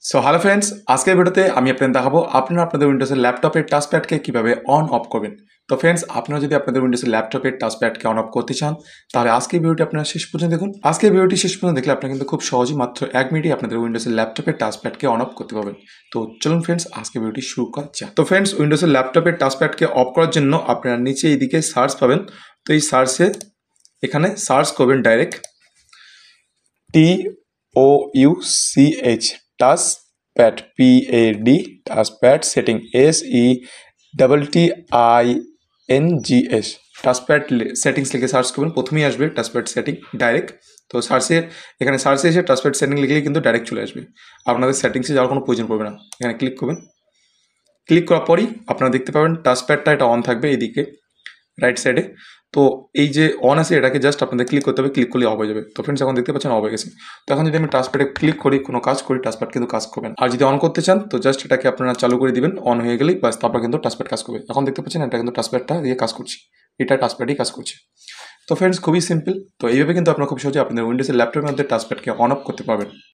So hello friends, আজকের ভিডিওতে আমি আপনাদের দেখাবো আপনারা আপনাদের উইন্ডোজের ল্যাপটপের টাচপ্যাডকে কিভাবে অন অফ করবেন। তো ফ্রেন্ডস, আপনারা যদি আপনাদের উইন্ডোজের ল্যাপটপের টাচপ্যাডকে অন অফ করতে চান, তাহলে আজকের ভিডিওটি আপনারা শেষ পর্যন্ত দেখুন। আজকের ভিডিওটি শেষ পর্যন্ত দেখলে আপনারা কিন্তু খুব সহজেই মাত্র 1 মিনিটে আপনাদের উইন্ডোজের ল্যাপটপের টাচপ্যাডকে অন অফ করতে পারবেন। তো চলুন ফ্রেন্ডস, আজকের ভিডিওটি শুরু করা যাক। তো ফ্রেন্ডস, উইন্ডোজের ল্যাপটপের টাচপ্যাডকে অফ করার জন্য আপনারা নিচে এইদিকে সার্চ পাবেন। তো এই সার্চে এখানে সার্চ করবেন direct TOUCH touch pad PAD touchpad setting SETTINGS touchpad settings লিখে সার্চ করবেন। প্রথমেই আসবে টাচপ্যাড সেটিং ডাইরেক্ট। তো সার্চে এখানে সার্চে এসে টাচপ্যাড সেটিং লিখলেই কিন্তু ডাইরেক্ট চলে আসবে, আপনাদের সেটিংসে যাওয়ার কোনো প্রয়োজন পড়বে না। এখানে ক্লিক করবেন। ক্লিক করার পরই আপনারা দেখতে পাবেন টাচপ্যাডটা এটা অন থাকবে এদিকে রাইট সাইডে। তো এই যে অন আছে এটাকে জাস্ট আপনাদের ক্লিক করতে হবে, ক্লিক করলে অফ হয়ে যাবে। তো ফ্রেন্ডস, এখন দেখতে পাচ্ছেন অফ হয়ে গেছে। তো এখন যদি আমি টাচপ্যাডে ক্লিক করি, কোনো কাজ করি, টাচপ্যাড কিন্তু কাজ করবেন। আর যদি অন করতে চান তো জাস্ট এটাকে আপনারা চালু করে দিবেন, অন হয়ে গেলেই বাস তারপর কিন্তু টাচপ্যাড কাজ করবে। এখন দেখতে পাচ্ছেন এটা কিন্তু টাচপ্যাডটা দিয়ে কাজ করছে, এটা টাচপ্যাডই কাজ করছে। তো ফ্রেন্ডস, খুবই সিম্পল। তো এইভাবে কিন্তু আপনারা খুব সহজে আপনাদের উইন্ডোজের ল্যাপটপের মধ্যে টাচপ্যাডকে অন অফ করতে পারবেন।